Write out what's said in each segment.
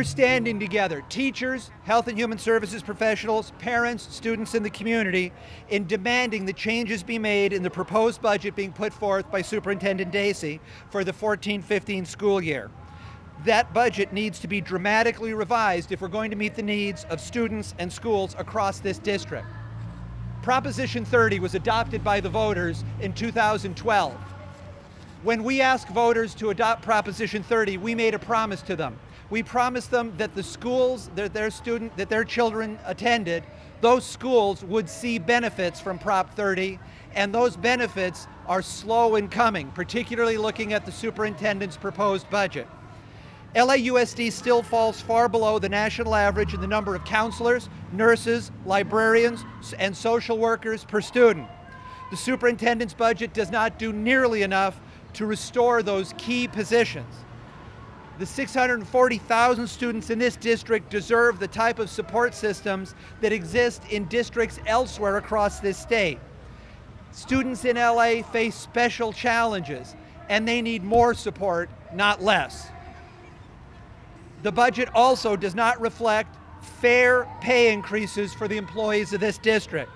standing together, teachers, health and human services professionals, parents, students in the community, in demanding the changes be made in the proposed budget being put forth by Superintendent Dacey for the 14-15 school year. That budget needs to be dramatically revised if we're going to meet the needs of students and schools across this district. Proposition 30 was adopted by the voters in 2012. When we asked voters to adopt Proposition 30, we made a promise to them. We promised them that the schools that their children attended, those schools would see benefits from Prop 30, and those benefits are slow in coming, particularly looking at the superintendent's proposed budget. LAUSD still falls far below the national average in the number of counselors, nurses, librarians, and social workers per student. The superintendent's budget does not do nearly enough to restore those key positions. The 640,000 students in this district deserve the type of support systems that exist in districts elsewhere across this state. Students in LA face special challenges, and they need more support, not less. The budget also does not reflect fair pay increases for the employees of this district.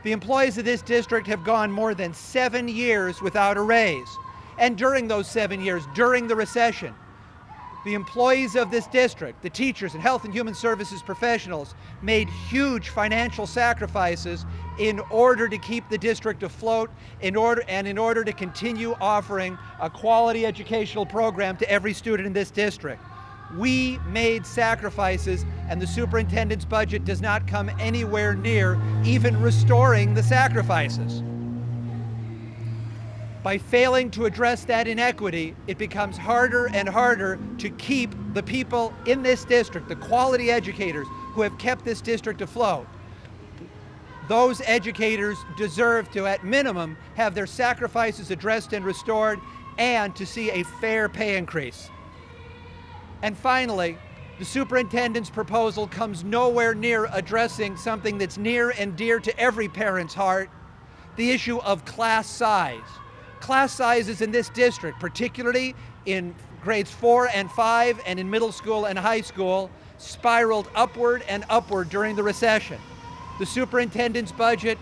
The employees of this district have gone more than 7 years without a raise. And during those 7 years, during the recession, the employees of this district, the teachers and health and human services professionals, made huge financial sacrifices in order to keep the district afloat, in order to continue offering a quality educational program to every student in this district. We made sacrifices, and the superintendent's budget does not come anywhere near even restoring the sacrifices. By failing to address that inequity, it becomes harder and harder to keep the people in this district, the quality educators who have kept this district afloat. Those educators deserve to, at minimum, have their sacrifices addressed and restored, and to see a fair pay increase. And finally, the superintendent's proposal comes nowhere near addressing something that's near and dear to every parent's heart, the issue of class size. Class sizes in this district, particularly in grades 4 and 5 and in middle school and high school, spiraled upward and upward during the recession. The superintendent's budget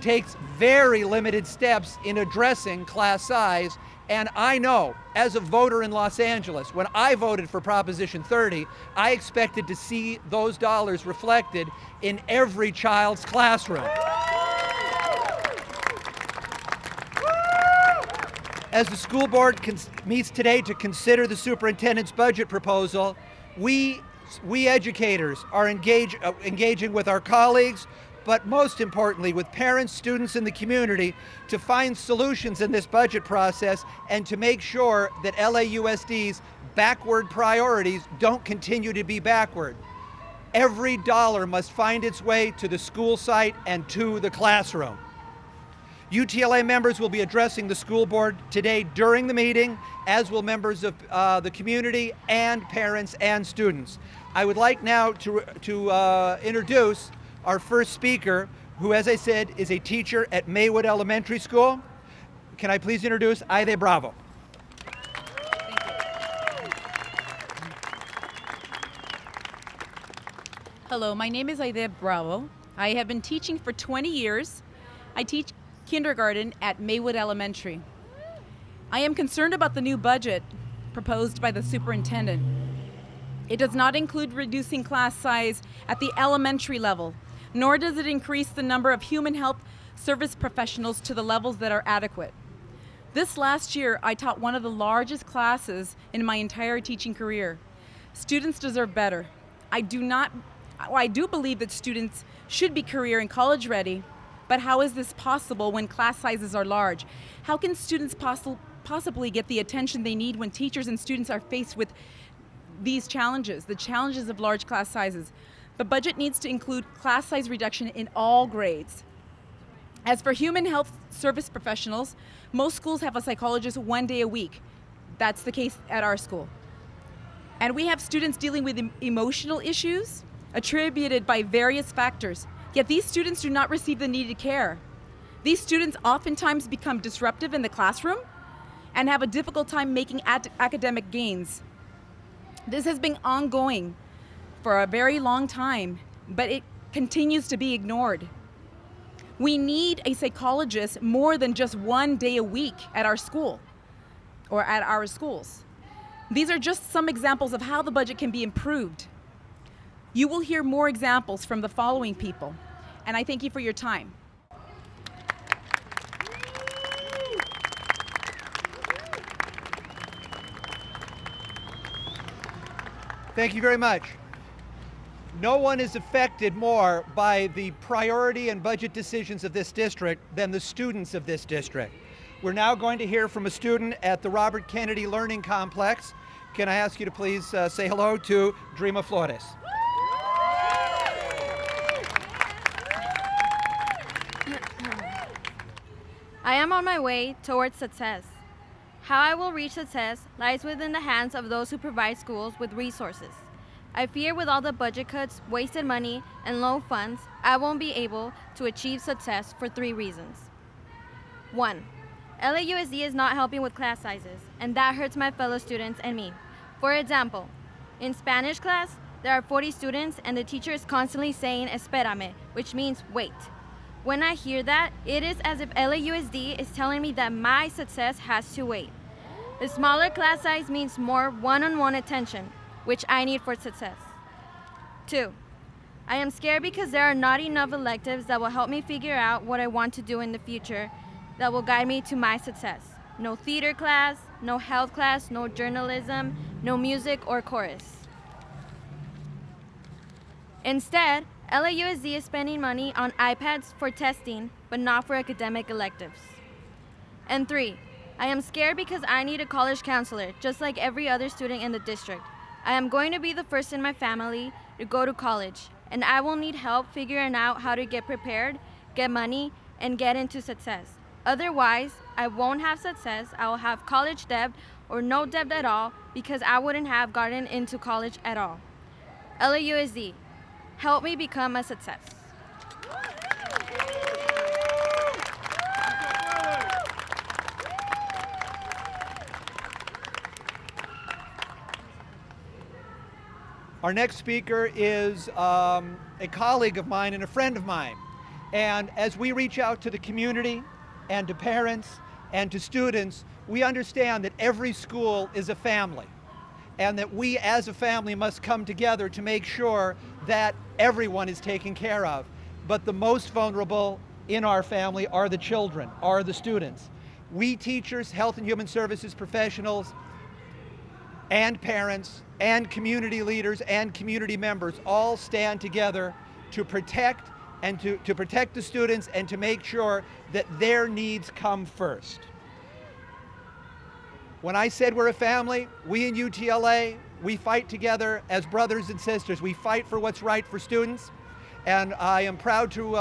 takes very limited steps in addressing class size, and I know, as a voter in Los Angeles, when I voted for Proposition 30, I expected to see those dollars reflected in every child's classroom. As the school board meets today to consider the superintendent's budget proposal, we educators are engaging with our colleagues, but most importantly with parents, students, and the community to find solutions in this budget process and to make sure that LAUSD's backward priorities don't continue to be backward. Every dollar must find its way to the school site and to the classroom. UTLA members will be addressing the school board today during the meeting, as will members of the community and parents and students. I would like now to introduce our first speaker, who, as I said, is a teacher at Maywood Elementary School. Can I please introduce Aide Bravo? Hello, my name is Aide Bravo. I have been teaching for 20 years. I teach kindergarten at Maywood Elementary. I am concerned about the new budget proposed by the superintendent. It does not include reducing class size at the elementary level, nor does it increase the number of human health service professionals to the levels that are adequate. This last year, I taught one of the largest classes in my entire teaching career. Students deserve better. I do believe that students should be career and college ready, but how is this possible when class sizes are large? How can students possibly get the attention they need when teachers and students are faced with these challenges, the challenges of large class sizes? The budget needs to include class size reduction in all grades. As for human health service professionals, most schools have a psychologist 1 day a week. That's the case at our school. And we have students dealing with emotional issues attributed by various factors, yet these students do not receive the needed care. These students oftentimes become disruptive in the classroom and have a difficult time making academic gains. This has been ongoing for a very long time, but it continues to be ignored. We need a psychologist more than just 1 day a week at our school or at our schools. These are just some examples of how the budget can be improved. You will hear more examples from the following people, and I thank you for your time. Thank you very much. No one is affected more by the priority and budget decisions of this district than the students of this district. We're now going to hear from a student at the Robert Kennedy Learning Complex. Can I ask you to please say hello to Dreama Flores? I am on my way towards success. How I will reach success lies within the hands of those who provide schools with resources. I fear with all the budget cuts, wasted money, and low funds, I won't be able to achieve success for 3 reasons. 1. LAUSD is not helping with class sizes, and that hurts my fellow students and me. For example, in Spanish class, there are 40 students and the teacher is constantly saying espérame, which means wait. When I hear that, it is as if LAUSD is telling me that my success has to wait. The smaller class size means more one-on-one attention, which I need for success. 2. I am scared because there are not enough electives that will help me figure out what I want to do in the future that will guide me to my success. No theater class, no health class, no journalism, no music or chorus. Instead, LAUSD is spending money on iPads for testing, but not for academic electives. And 3, I am scared because I need a college counselor, just like every other student in the district. I am going to be the first in my family to go to college, and I will need help figuring out how to get prepared, get money, and get into success. Otherwise, I won't have success. I will have college debt or no debt at all because I wouldn't have gotten into college at all. LAUSD, help me become a success. Our next speaker is a colleague of mine and a friend of mine. And as we reach out to the community and to parents and to students, we understand that every school is a family and that we as a family must come together to make sure that everyone is taken care of. But the most vulnerable in our family are the children, are the students. We teachers, health and human services professionals, and parents, and community leaders, and community members all stand together to protect and to protect the students and to make sure that their needs come first. When I said we're a family, we in UTLA, we fight together as brothers and sisters. We fight for what's right for students. And I'm proud to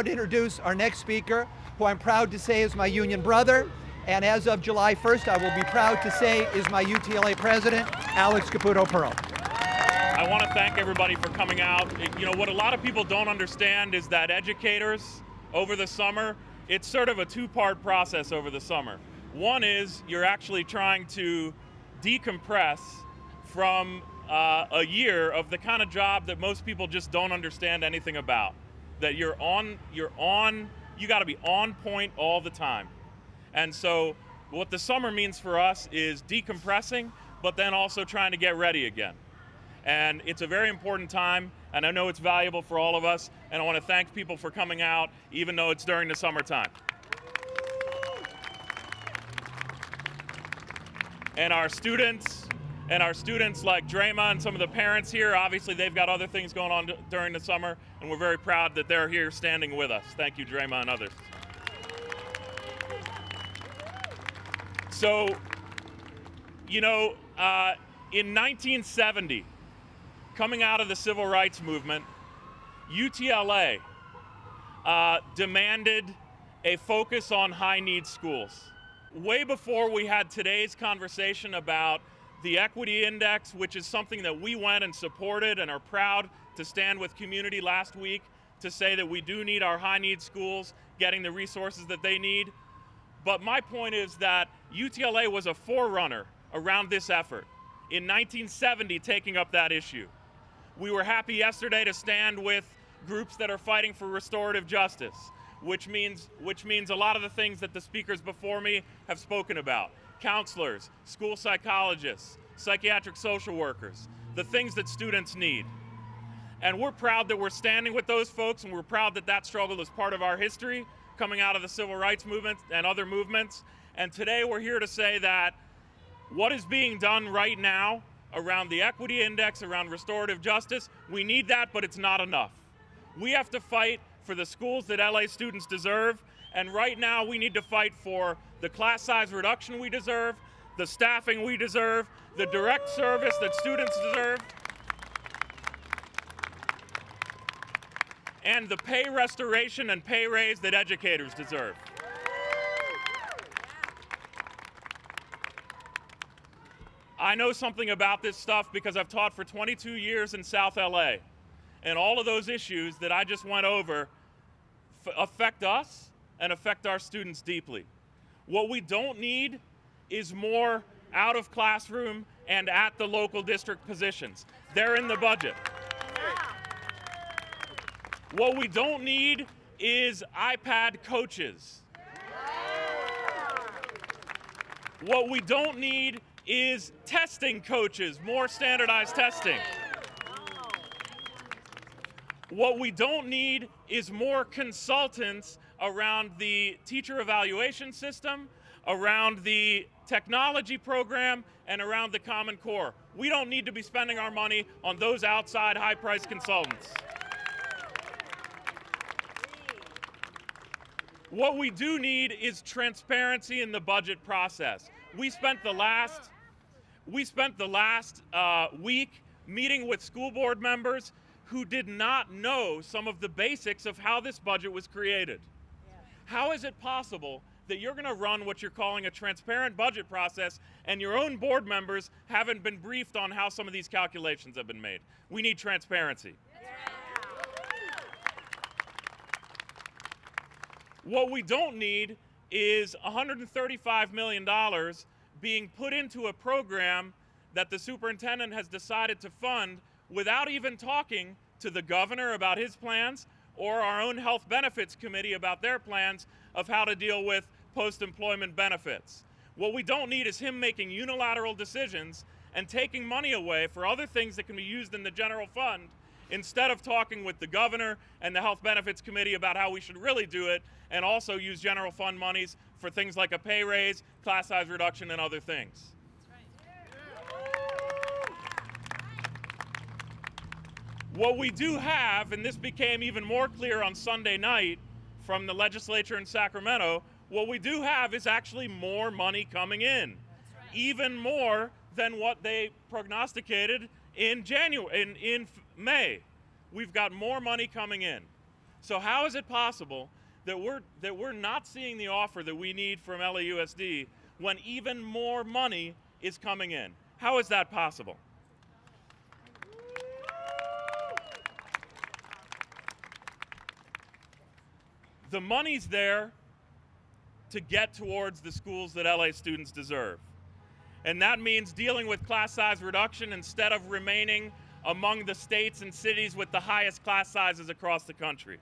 introduce our next speaker, who I'm proud to say is my union brother. And as of July 1st, I will be proud to say is my UTLA president, Alex Caputo-Pearl. I want to thank everybody for coming out. You know, what a lot of people don't understand is that educators over the summer, it's sort of a 2-part process over the summer. One is you're actually trying to decompress from a year of the kind of job that most people just don't understand anything about. That you got to be on point all the time. And so what the summer means for us is decompressing, but then also trying to get ready again. And it's a very important time, and I know it's valuable for all of us, and I want to thank people for coming out, even though it's during the summertime. And our students like Dreama and some of the parents here, obviously they've got other things going on during the summer, and we're very proud that they're here standing with us. Thank you, Dreama and others. So, you know, in 1970, coming out of the civil rights movement, UTLA demanded a focus on high-need schools. Way before we had today's conversation about the Equity Index, which is something that we went and supported and are proud to stand with community last week to say that we do need our high-need schools getting the resources that they need. But my point is that UTLA was a forerunner around this effort in 1970 taking up that issue. We were happy yesterday to stand with groups that are fighting for restorative justice, which means a lot of the things that the speakers before me have spoken about. Counselors, school psychologists, psychiatric social workers, the things that students need. And we're proud that we're standing with those folks, and we're proud that that struggle is part of our history, coming out of the civil rights movement and other movements. And today we're here to say that what is being done right now around the equity index, around restorative justice, we need that, but it's not enough. We have to fight for the schools that LA students deserve, and right now we need to fight for the class size reduction we deserve, the staffing we deserve, the direct service that students deserve, and the pay restoration and pay raise that educators deserve. I know something about this stuff because I've taught for 22 years in South LA, and all of those issues that I just went over affect us and affect our students deeply. What we don't need is more out of classroom and at the local district positions. They're in the budget. What we don't need is iPad coaches. What we don't need is testing coaches, more standardized testing. What we don't need is more consultants around the teacher evaluation system, around the technology program, and around the Common Core. We don't need to be spending our money on those outside high-priced consultants. What we do need is transparency in the budget process. We spent the last week meeting with school board members who did not know some of the basics of how this budget was created. How is it possible that you're going to run what you're calling a transparent budget process and your own board members haven't been briefed on how some of these calculations have been made? We need transparency. What we don't need is $135 million being put into a program that the superintendent has decided to fund without even talking to the governor about his plans or our own health benefits committee about their plans of how to deal with post-employment benefits. What we don't need is him making unilateral decisions and taking money away for other things that can be used in the general fund instead of talking with the governor and the health benefits committee about how we should really do it and also use general fund monies for things like a pay raise, class size reduction, and other things. What we do have, and this became even more clear on Sunday night from the legislature in Sacramento, what we do have is actually more money coming in, even more than what they prognosticated in May. We've got more money coming in. So how is it possible that we're not seeing the offer that we need from LAUSD when even more money is coming in? How is that possible? The money's there to get towards the schools that LA students deserve. And that means dealing with class size reduction instead of remaining among the states and cities with the highest class sizes across the country.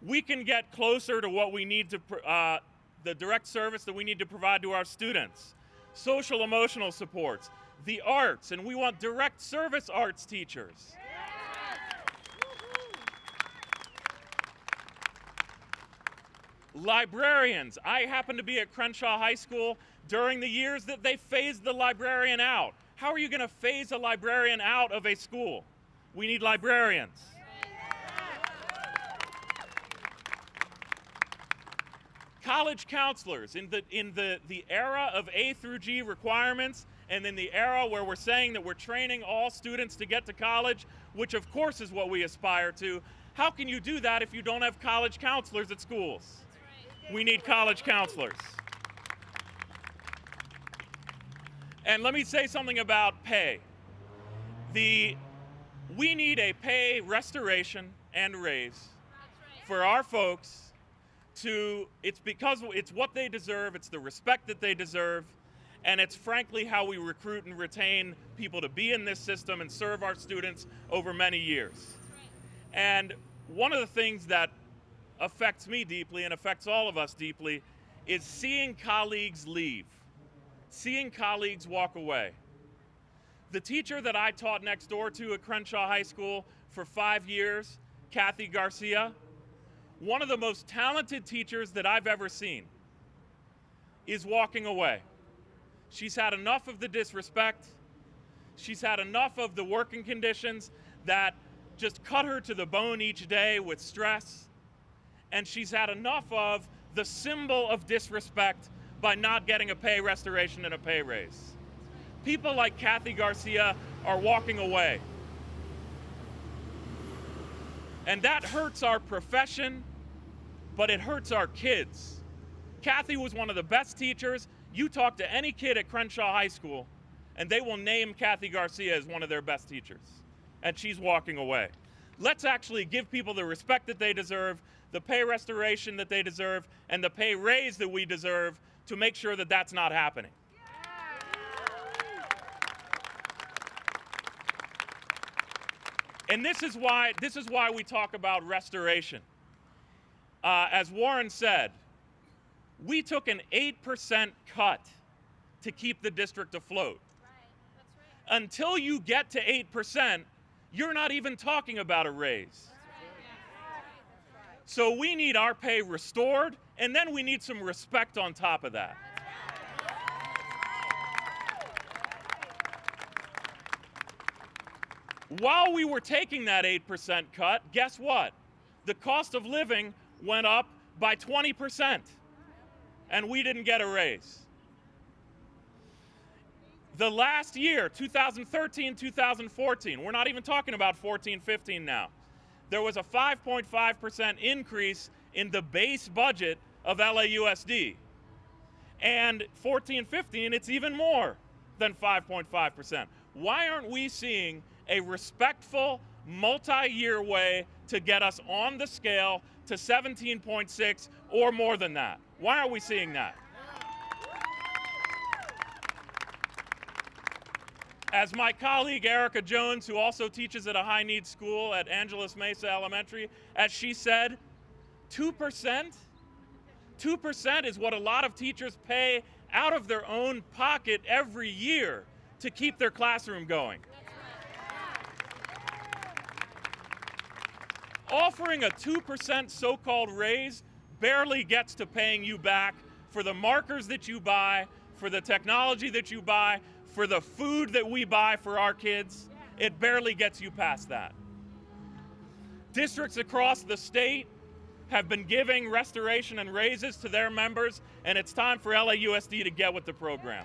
We can get closer to what we need to, the direct service that we need to provide to our students, social emotional supports, the arts, and we want direct service arts teachers. Librarians. I happen to be at Crenshaw High School during the years that they phased the librarian out. How are you going to phase a librarian out of a school? We need librarians. College counselors. In the era of A through G requirements, and in the era where we're saying that we're training all students to get to college, which of course is what we aspire to, how can you do that if you don't have college counselors at schools? We need college counselors. And let me say something about pay. We need a pay restoration and raise for our folks it's because it's what they deserve, it's the respect that they deserve, And it's frankly how we recruit and retain people to be in this system and serve our students over many years. And one of the things that affects me deeply and affects all of us deeply is seeing colleagues leave, seeing colleagues walk away. The teacher that I taught next door to at Crenshaw High School for 5 years, Kathy Garcia, one of the most talented teachers that I've ever seen, is walking away. She's had enough of the disrespect. She's had enough of the working conditions that just cut her to the bone each day with stress. And she's had enough of the symbol of disrespect by not getting a pay restoration and a pay raise. People like Kathy Garcia are walking away. And that hurts our profession, but it hurts our kids. Kathy was one of the best teachers. You talk to any kid at Crenshaw High School, and they will name Kathy Garcia as one of their best teachers. And she's walking away. Let's actually give people the respect that they deserve, the pay restoration that they deserve, and the pay raise that we deserve to make sure that that's not happening. And this is why we talk about restoration. As Warren said, we took an 8% cut to keep the district afloat. Right. Until you get to 8%, you're not even talking about a raise. So we need our pay restored, and then we need some respect on top of that. While we were taking that 8% cut, guess what? The cost of living went up by 20%, and we didn't get a raise. The last year, 2013, 2014, we're not even talking about 14, 15 now. There was a 5.5% increase in the base budget of LAUSD. And 14, 15, it's even more than 5.5%. Why aren't we seeing a respectful, multi-year way to get us on the scale to 17.6 or more than that? Why aren't we seeing that? As my colleague Erica Jones, who also teaches at a high-needs school at Angeles Mesa Elementary, as she said, 2%? 2% is what a lot of teachers pay out of their own pocket every year to keep their classroom going. Offering a 2% so-called raise barely gets to paying you back for the markers that you buy, for the technology that you buy, for the food that we buy for our kids. It barely gets you past that. Districts across the state have been giving restoration and raises to their members, and it's time for LAUSD to get with the program.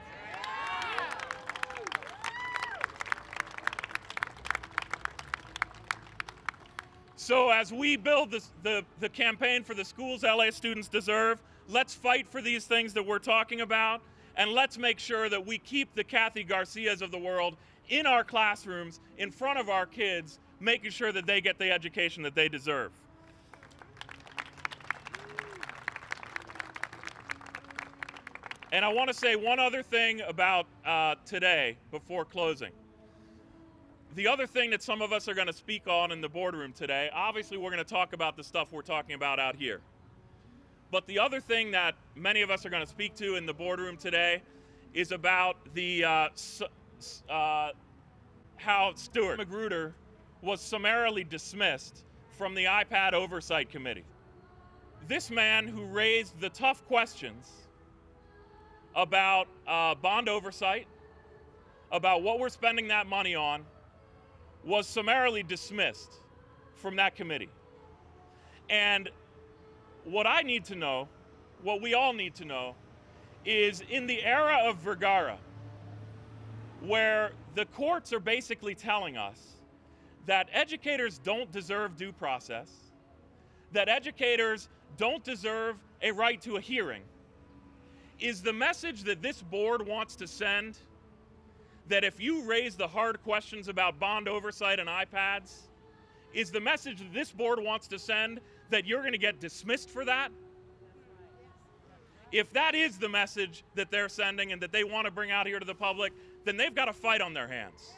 So as we build the campaign for the schools LA students deserve, let's fight for these things that we're talking about, and let's make sure that we keep the Kathy Garcias of the world in our classrooms, in front of our kids, making sure that they get the education that they deserve. And I want to say one other thing about today before closing. The other thing that some of us are going to speak on in the boardroom today, obviously we're going to talk about the stuff we're talking about out here. But the other thing that many of us are going to speak to in the boardroom today is about the how Stuart Magruder was summarily dismissed from the iPad Oversight Committee. This man who raised the tough questions about bond oversight, about what we're spending that money on, was summarily dismissed from that committee. And what I need to know, what we all need to know, is in the era of Vergara, where the courts are basically telling us that educators don't deserve due process, that educators don't deserve a right to a hearing, is the message that this board wants to send that if you raise the hard questions about bond oversight and iPads, is the message that this board wants to send that you're going to get dismissed for that? If that is the message that they're sending and that they want to bring out here to the public, then they've got a fight on their hands.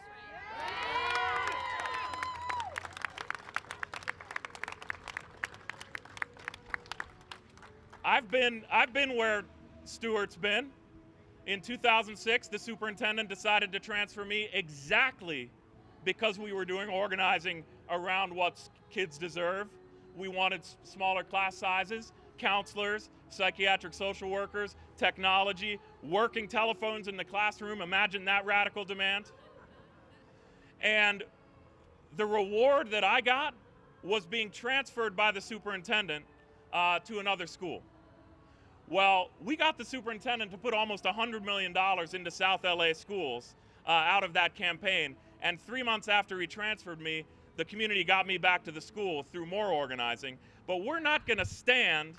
I've been where Stuart's been. In 2006, the superintendent decided to transfer me exactly because we were doing organizing around what kids deserve. We wanted smaller class sizes, counselors, psychiatric social workers, technology, working telephones in the classroom. Imagine that radical demand. And the reward that I got was being transferred by the superintendent to another school. Well, we got the superintendent to put almost $100 million into South LA schools out of that campaign. And 3 months after he transferred me, the community got me back to the school through more organizing. But we're not going to stand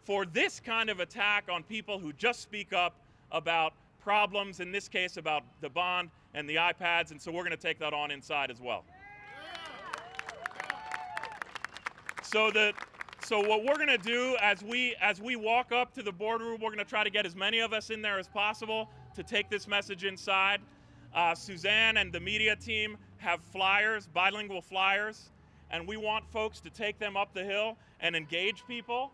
for this kind of attack on people who just speak up about problems, in this case about the bond and the iPads, and so we're going to take that on inside as well. So what we're going to do as we walk up to the boardroom, we're going to try to get as many of us in there as possible to take this message inside. Suzanne and the media team have flyers, bilingual flyers, and we want folks to take them up the hill and engage people,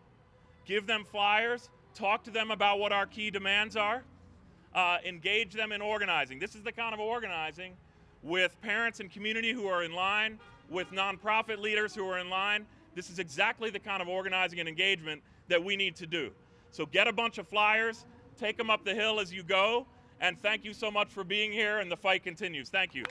give them flyers, talk to them about what our key demands are, engage them in organizing. This is the kind of organizing with parents and community who are in line, with nonprofit leaders who are in line. This is exactly the kind of organizing and engagement that we need to do. So get a bunch of flyers, take them up the hill as you go, and thank you so much for being here, and the fight continues. Thank you.